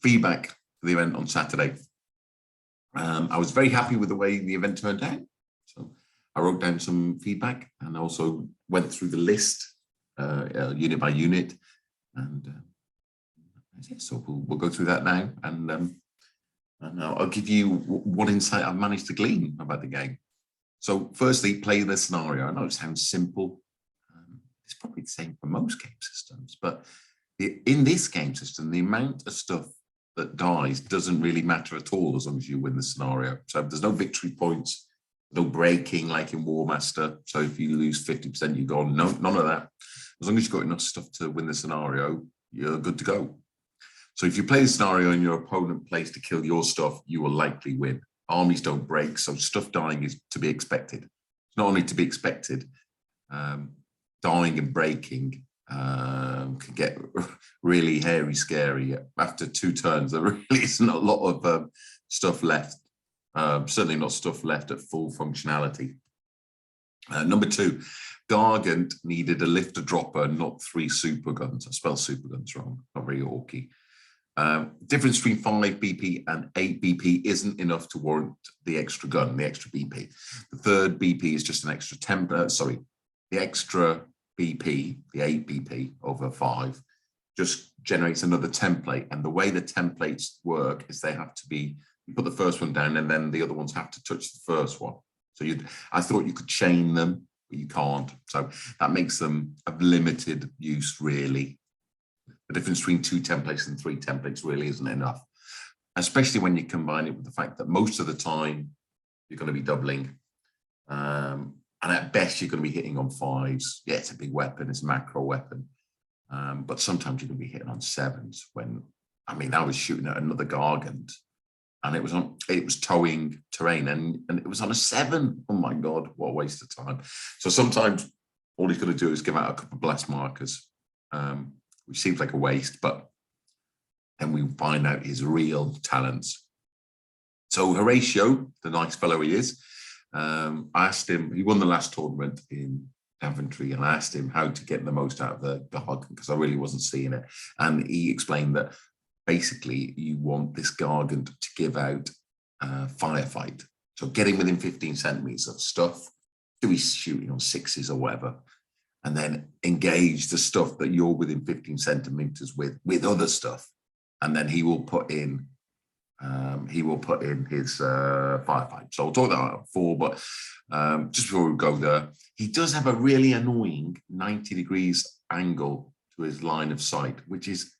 feedback for the event on Saturday. I was very happy with the way the event turned out. So I wrote down some feedback and also went through the list unit by unit. And so we'll go through that now. And I'll give you what insight I've managed to glean about the game. So firstly, play the scenario. I know it sounds simple. It's probably the same for most game systems, but in this game system, the amount of stuff that dies doesn't really matter at all as long as you win the scenario. So there's no victory points, no breaking like in War Master. So if you lose 50%, you're gone. No, none of that. As long as you've got enough stuff to win the scenario, you're good to go. So if you play the scenario and your opponent plays to kill your stuff, you will likely win. Armies don't break, so stuff dying is to be expected. It's not only to be expected, dying and breaking can get really hairy, scary. After 2 turns, there really isn't a lot of stuff left. Certainly not stuff left at full functionality. Number 2, Gargant needed a lifter dropper, not 3 super guns. I spelled super guns wrong, not very orky. Difference between 5 BP and 8 BP isn't enough to warrant the extra gun, the extra BP. The third BP is just an extra the extra BP, the 8 BP over 5, just generates another template. And the way the templates work is they have to be, you put the first one down and then the other ones have to touch the first one. So I thought you could chain them, but you can't. So that makes them of limited use, really. The difference between 2 templates and 3 templates really isn't enough, especially when you combine it with the fact that most of the time you're going to be doubling. And at best, you're going to be hitting on 5s. Yeah, it's a big weapon. It's a macro weapon. But sometimes you're going to be hitting on 7s when, I mean, I was shooting at another Gargant and it was towing terrain and it was on a 7. Oh my God, what a waste of time. So sometimes all he's going to do is give out a couple of blast markers, which seems like a waste, but then we find out his real talents. So Horatio, the nice fellow he is, I asked him, he won the last tournament in Daventry, and I asked him how to get the most out of the Gargant because I really wasn't seeing it. And he explained that basically you want this Gargant to give out firefight. So getting within 15 centimeters of stuff, do we shooting on 6s or whatever, and then engage the stuff that you're within 15 centimeters with other stuff. And then he will put in his firefight. So I'll talk that out before, but just before we go there, he does have a really annoying 90 degrees angle to his line of sight, which is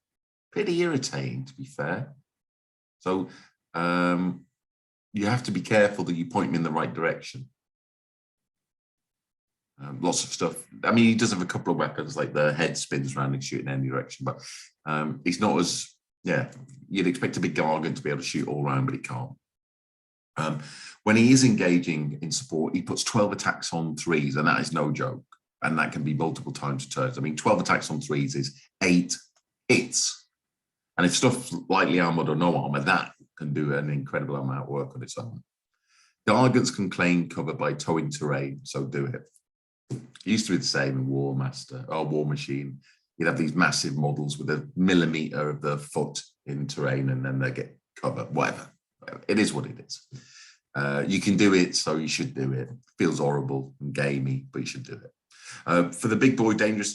pretty irritating, to be fair. So you have to be careful that you point him in the right direction. Lots of stuff. I mean, he does have a couple of weapons, like the head spins around and shoot in any direction, but he's not as, you'd expect a big Gargant to be able to shoot all around, but he can't. When he is engaging in support, he puts 12 attacks on 3s, and that is no joke. And that can be multiple times turns. I mean, 12 attacks on 3s is 8 hits. And if stuff's lightly armored or no armor, that can do an incredible amount of work on its own. Gargants can claim cover by towing terrain, so do it. It used to be the same in War Master or War Machine. You'd have these massive models with a millimeter of the foot in terrain, and then they get cover, whatever. It is what it is. You can do it, so you should do it. Feels horrible and gamey, but you should do it. For the big boy dangerous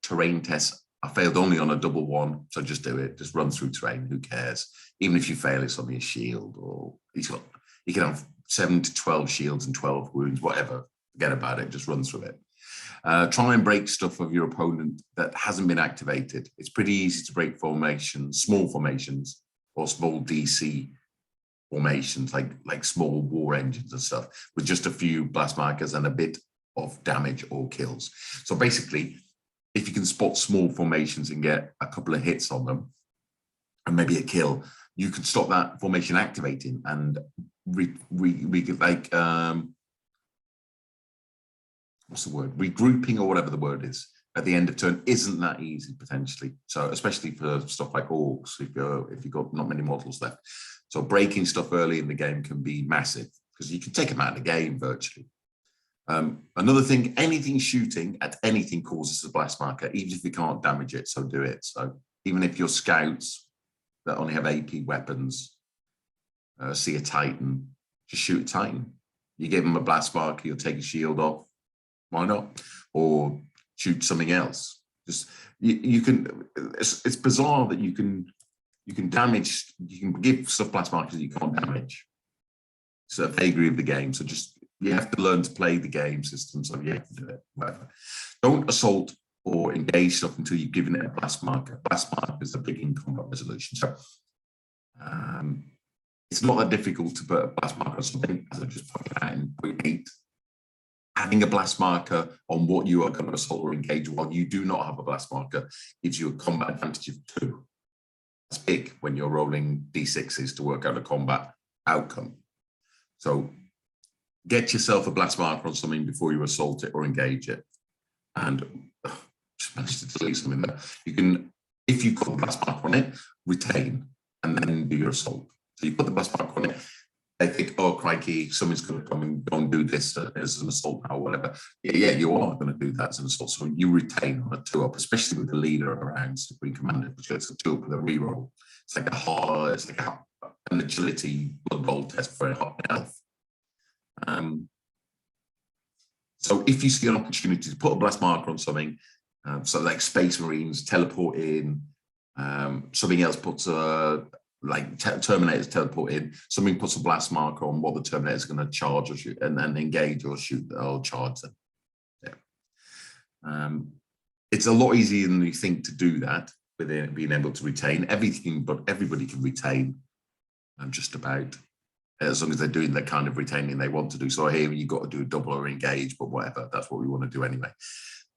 terrain test, I failed only on a double 1, so just do it. Just run through terrain. Who cares? Even if you fail, it's on your shield, or he can have 7 to 12 shields and 12 wounds, whatever. Forget about it. Just run through it. Try and break stuff of your opponent that hasn't been activated. It's pretty easy to break formations, small formations, or small DC formations, like small war engines and stuff, with just a few blast markers and a bit of damage or kills. So basically, if you can spot small formations and get a couple of hits on them, and maybe a kill, you can stop that formation activating and what's the word? Regrouping or whatever the word is at the end of turn isn't that easy potentially. So especially for stuff like orcs, if you've got not many models left. So breaking stuff early in the game can be massive because you can take them out of the game virtually. Another thing, anything shooting at anything causes a blast marker, even if you can't damage it, so do it. So even if your scouts that only have AP weapons see a Titan, just shoot a Titan. You give them a blast marker, you'll take a shield off. Why not? Or shoot something else. Just you can. It's bizarre that you can damage. You can give stuff blast markers that you can't damage. It's a vagary of the game. So just you have to learn to play the game system. So you have to do it. Whatever. Don't assault or engage stuff until you've given it a blast marker. Blast marker is a big in combat resolution. So it's not that difficult to put a blast marker on something, as I just pointed out in point 8. Having a blast marker on what you are going to assault or engage while you do not have a blast marker gives you a combat advantage of 2. That's big when you're rolling d6s to work out a combat outcome. So get yourself a blast marker on something before you assault it or engage it. And just managed to delete something there. You can, if you put a blast marker on it, retain and then do your assault. So you put the blast marker on it. They think, oh, crikey, someone's going to come and go and do this as an assault now or whatever. Yeah, you are going to do that as an assault. So you retain on a 2-up, especially with the leader around Supreme Commander, which gets a 2-up with a reroll. It's like an agility blood roll test for an elf. So if you see an opportunity to put a blast marker on something, so like Space Marines teleport in, something else puts a like Terminators teleport in, something puts a blast marker on what the Terminator is going to charge or shoot, and then engage or shoot or charge them. Yeah. It's a lot easier than you think to do that within being able to retain everything, but everybody can retain just about, as long as they're doing the kind of retaining they want to do. So here you've got to do a double or engage, but whatever, that's what we want to do anyway.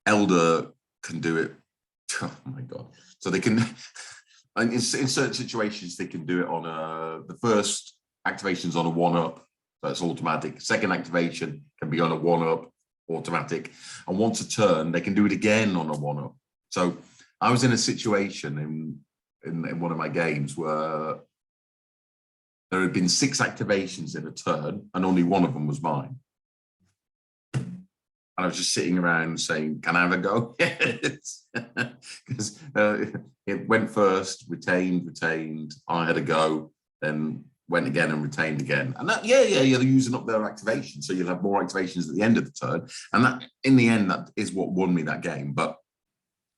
Elder can do it. Oh my God. So they can, and in certain situations, they can do it on the first activation's on a 1-up, so it's automatic. Second activation can be on a 1-up, automatic. And once a turn, they can do it again on a 1-up. So I was in a situation in one of my games where there had been 6 activations in a turn, and only one of them was mine. And I was just sitting around saying, can I have a go? Yes. Because it went first, retained, I had a go, then went again and retained again. And that, yeah, they're using up their activation. So you'll have more activations at the end of the turn. And that, in the end, that is what won me that game. But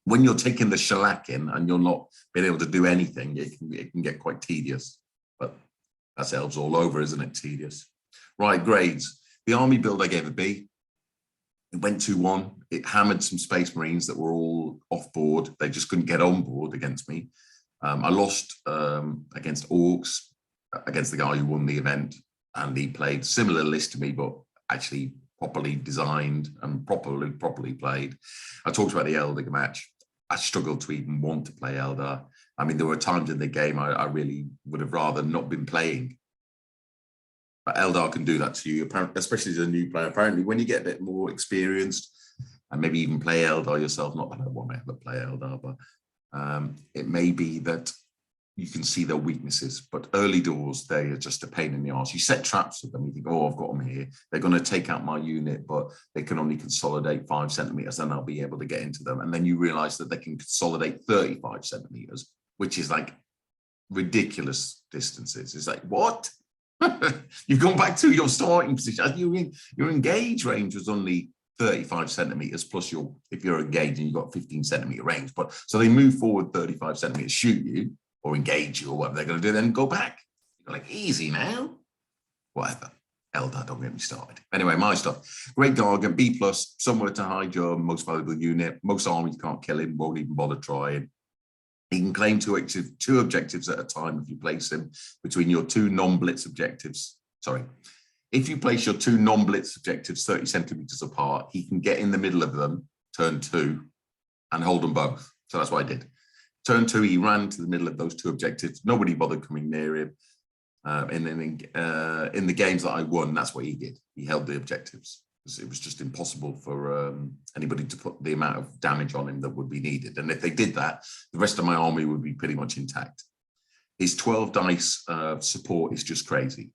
when you're taking the shellacking and you're not being able to do anything, it can get quite tedious. But that's elves all over, isn't it? Tedious. Right, grades. The army build I gave a B. It went 2-1. It hammered some Space Marines that were all off board. They just couldn't get on board against me. I lost against Orcs, against the guy who won the event, and he played similar list to me, but actually properly designed and properly played. I talked about the Eldar match. I struggled to even want to play Eldar. I mean, there were times in the game I really would have rather not been playing. But Eldar can do that to you, especially as a new player. Apparently, when you get a bit more experienced and maybe even play Eldar yourself, not that I want to ever play Eldar, but it may be that you can see their weaknesses. But early doors, they are just a pain in the arse. You set traps for them. You think, oh, I've got them here. They're going to take out my unit, but they can only consolidate 5 centimeters, and I'll be able to get into them. And then you realize that they can consolidate 35 centimeters, which is like ridiculous distances. It's like, what? You've gone back to your starting position. Your engage range was only 35 centimeters plus if you're engaging, you've got 15 centimeter range. But so they move forward 35 centimeters, shoot you or engage you or whatever they're going to do, then go back. You're like, easy now. Whatever. Eldar, don't get me started. Anyway, my stuff. Great Gargant, B+, somewhere to hide your most valuable unit. Most armies can't kill him, won't even bother trying. He can claim two objectives at a time if you place him between your 2 non-blitz objectives. Sorry. If you place your 2 non-blitz objectives 30 centimeters apart, he can get in the middle of them, turn 2, and hold them both. So that's what I did. Turn 2, he ran to the middle of those 2 objectives. Nobody bothered coming near him. In the games that I won, that's what he did. He held the objectives. It was just impossible for anybody to put the amount of damage on him that would be needed. And if they did that, the rest of my army would be pretty much intact. His 12 dice support is just crazy.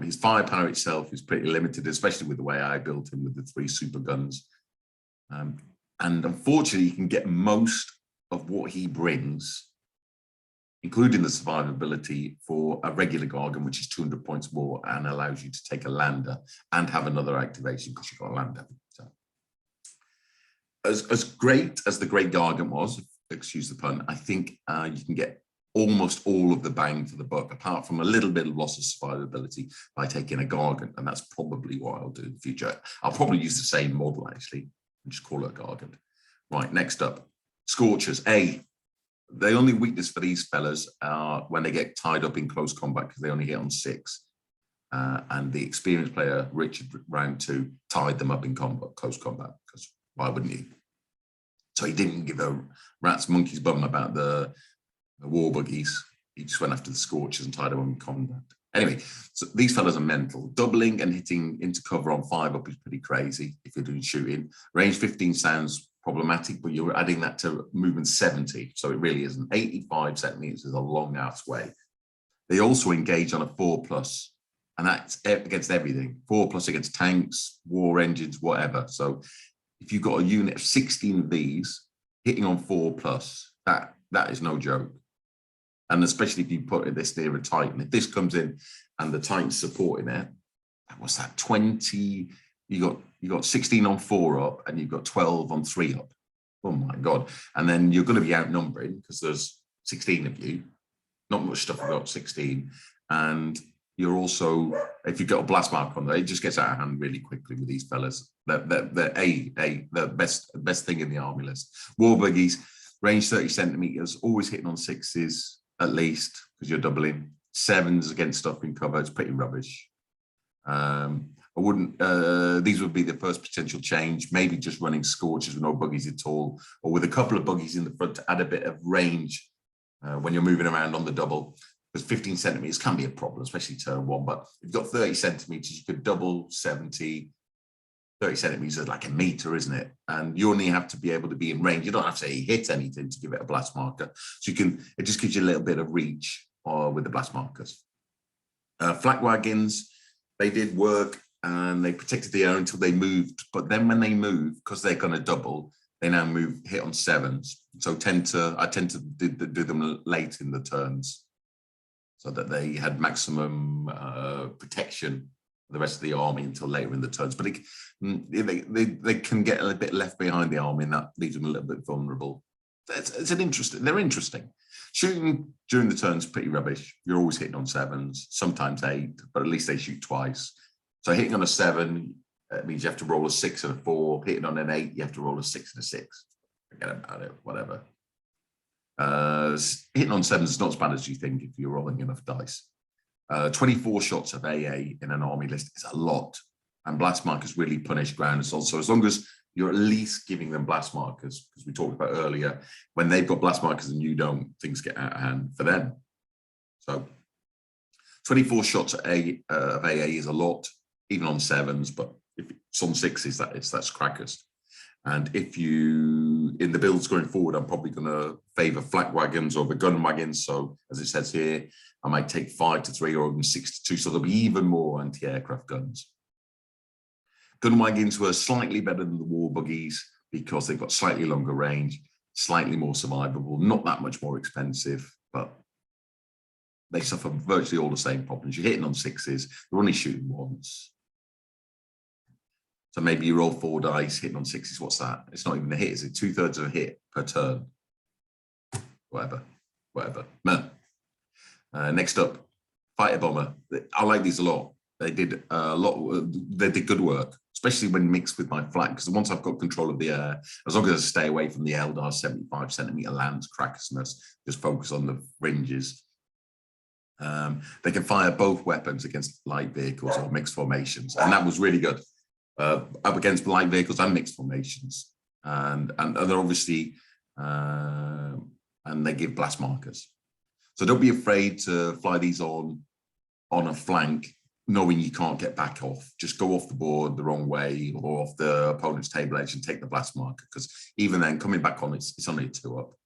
His firepower itself is pretty limited, especially with the way I built him with the 3 super guns. And unfortunately, you can get most of what he brings including the survivability for a regular Gargan, which is 200 points more and allows you to take a lander and have another activation because you've got a lander. So, as great as the Great Gargan was, excuse the pun, I think you can get almost all of the bang for the buck, apart from a little bit of loss of survivability by taking a Gargan, and that's probably what I'll do in the future. I'll probably use the same model, actually, and just call it a Gargan. Right, next up, Scorchers. The only weakness for these fellas are when they get tied up in close combat because they only hit on 6. And the experienced player, Richard, round 2, tied them up in close combat, because why wouldn't he? So he didn't give a rat's monkey's bum about the war buggies. He just went after the Scorchers and tied them up in combat. Anyway, so these fellas are mental. Doubling and hitting into cover on 5 up is pretty crazy if you're doing shooting. Range 15 sounds problematic, but you're adding that to movement 70, so it really isn't. 85 centimeters is a long ass way. They also engage on a 4+, and that's against everything. 4+ against tanks, war engines, whatever. So if you've got a unit of 16 of these hitting on 4+, that is no joke. And especially if you put this near a Titan, if this comes in and the Titan's supporting it, what's that? 20. You got 16 on 4 up, and you've got 12 on 3 up. Oh my God! And then you're going to be outnumbering because there's 16 of you. Not much stuff about 16, and you're also, if you've got a blast mark on there, it just gets out of hand really quickly with these fellas. They're the best thing in the army list. War buggies, range 30 centimeters, always hitting on 6s at least because you're doubling. 7s against stuff in cover. It's pretty rubbish. I wouldn't, these would be the first potential change, maybe just running Scorchers with no buggies at all, or with a couple of buggies in the front to add a bit of range when you're moving around on the double, because 15 centimeters can be a problem, especially turn 1, but if you've got 30 centimeters, you could double 70, 30 centimeters is like a meter, isn't it? And you only have to be able to be in range. You don't have to hit anything to give it a blast marker. So it just gives you a little bit of reach with the blast markers. Flak wagons, they did work, and they protected the air until they moved. But then when they move, because they're going to double, they now hit on 7s. So I tend to do them late in the turns so that they had maximum protection for the rest of the army until later in the turns. But they can get a bit left behind the army, and that leaves them a little bit vulnerable. They're interesting. Shooting during the turns is pretty rubbish. You're always hitting on 7s, sometimes 8, but at least they shoot twice. So hitting on a 7 means you have to roll a 6 and a 4. Hitting on an 8, you have to roll a 6 and a 6. Forget about it, whatever. Hitting on 7s is not as bad as you think if you're rolling enough dice. 24 shots of AA in an army list is a lot. And blast markers really punish ground assault. So as long as you're at least giving them blast markers, because we talked about earlier, when they've got blast markers and you don't, things get out of hand for them. So 24 shots of AA is a lot, even on 7s, but if it's on 6s, that's crackers. And if you, in the builds going forward, I'm probably going to favour flak wagons over gun wagons. So as it says here, I might take 5 to 3 or even 6 to 2. So there'll be even more anti-aircraft guns. Gun wagons were slightly better than the war buggies because they've got slightly longer range, slightly more survivable, not that much more expensive, but they suffer virtually all the same problems. You're hitting on 6s, they're only shooting once. So maybe you roll 4 dice, hitting on 6s, what's that? It's not even a hit, is it? 2/3 of a hit per turn. Whatever. No. Next up, fighter bomber. I like these a lot. They did they did good work, especially when mixed with my flak, because once I've got control of the air, as long as I stay away from the Eldar 75 centimeter lands crackersness, just focus on the fringes. They can fire both weapons against light vehicles or mixed formations, and that was really good. Up against light vehicles and mixed formations, and they're obviously and they give blast markers. So don't be afraid to fly these on a flank, knowing you can't get back off. Just go off the board the wrong way or off the opponent's table edge and take the blast marker, because even then, coming back on, it's only a 2 up.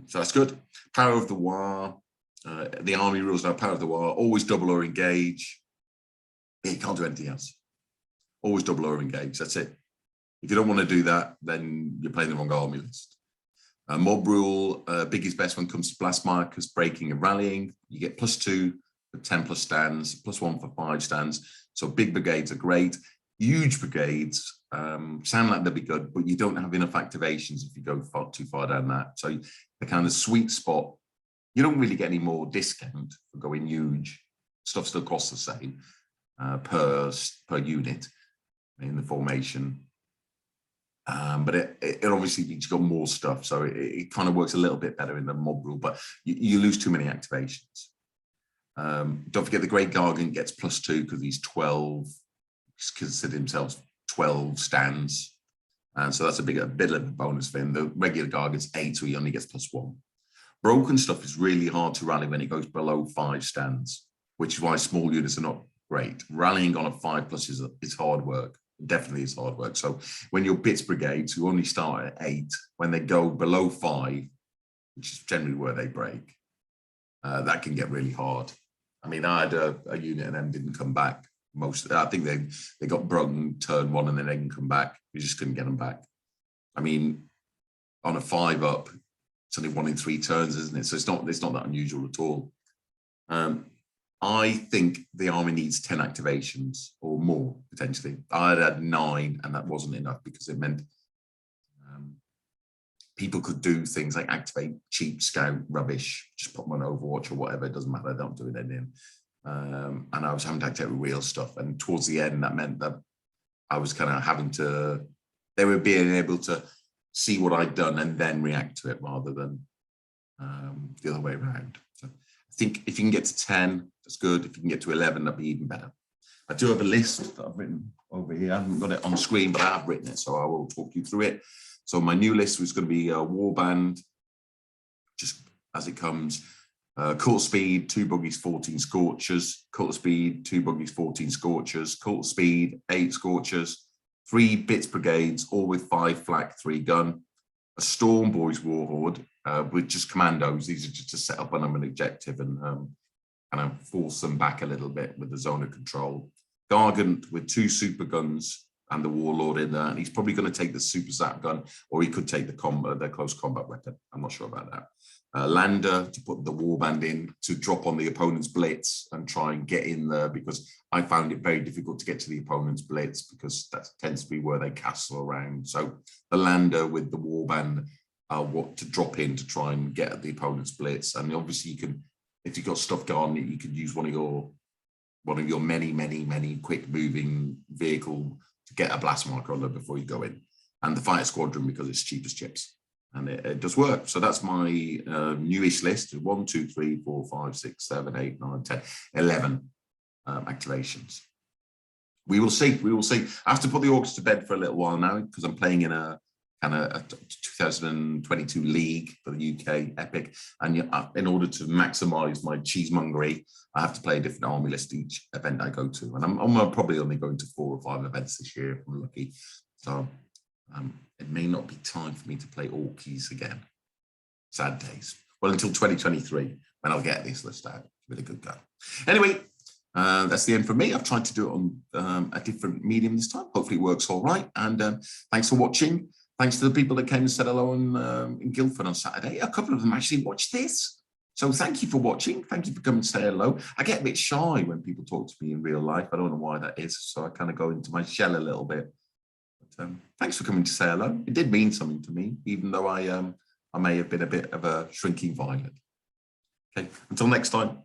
So that's good. Power of the war. The army rules now, power of the war, always double or engage. Yeah, you can't do anything else. Always double or engage, that's it. If you don't want to do that, then you're playing the wrong army list. Mob rule, big is best when it comes to blast markers, breaking and rallying. You get +2 for 10 plus stands, +1 for 5 stands. So big brigades are great. Huge brigades sound like they'll be good, but you don't have enough activations if you go too far down that. So the kind of sweet spot, you don't really get any more discount for going huge. Stuff still costs the same per unit in the formation. But it obviously means you've got more stuff, so it kind of works a little bit better in the mob rule, but you lose too many activations. Don't forget the Great Gargant gets +2 because he's 12, he's considered himself 12 stands, and so that's a bit of a bonus for him. The regular Gargant's 8, so he only gets +1. Broken stuff is really hard to rally when it goes below 5 stands, which is why small units are not great. Rallying on a 5+ is hard work. Definitely is hard work. So when your bits brigades, who only start at 8, when they go below 5, which is generally where they break, that can get really hard. I mean, I had a unit and then didn't come back. I think they got broken turn 1 and then they can come back. You just couldn't get them back. I mean, on a 5 up, it's only 1 in 3 turns, isn't it? So it's not that unusual at all. I think the army needs 10 activations or more, potentially. I had 9, and that wasn't enough because it meant people could do things like activate cheap scout rubbish, just put them on Overwatch or whatever, it doesn't matter, they don't do it in. And I was having to activate real stuff. And towards the end, that meant that I was kind of having to, they were being able to see what I'd done and then react to it rather than the other way around. So I think if you can get to 10, that's good. If you can get to 11, that'd be even better. I do have a list that I've written over here. I haven't got it on screen, but I have written it, so I will talk you through it. So my new list was going to be a warband, just as it comes. Cult speed, 2 buggies, 14 scorchers. Cult speed, 2 buggies, 14 scorchers. Cult speed, 8 scorchers. 3 bits brigades, all with 5 flak, 3 gun. A Storm Boys warhorde with just commandos. These are just to set up on an objective and kind of force them back a little bit with the zone of control. Gargant with 2 super guns and the warlord in there, and he's probably going to take the super zap gun, or he could take the close combat weapon. I'm not sure about that. Lander to put the warband in to drop on the opponent's blitz and try and get in there, because I found it very difficult to get to the opponent's blitz because that tends to be where they castle around. So the Lander with the warband, what to drop in to try and get at the opponent's blitz. And obviously you can, if you've got stuff going, you could use one of your many quick moving vehicle to get a blast marker on them before you go in. And the fighter squadron, because it's cheap as chips. And it does work. So that's my newish list. 1, 2, 3, 4, 5, 6, 7, 8, 9, 10, 11 activations. We will see. We will see. I have to put the orcs to bed for a little while now because I'm playing in a kind of 2022 league for the UK Epic. And in order to maximize my cheesemongery, I have to play a different army list each event I go to. And I'm probably only going to 4 or 5 events this year if I'm lucky. So it may not be time for me to play Orkies again. Sad days. Well, until 2023, when I'll get this list out. Give it a good go. Anyway, that's the end for me. I've tried to do it on a different medium this time. Hopefully it works all right. And thanks for watching. Thanks to the people that came and said hello in Guildford on Saturday. A couple of them actually watched this. So thank you for watching. Thank you for coming to say hello. I get a bit shy when people talk to me in real life. I don't know why that is. So I kind of go into my shell a little bit. But, thanks for coming to say hello. It did mean something to me, even though I may have been a bit of a shrinking violet. Okay, until next time.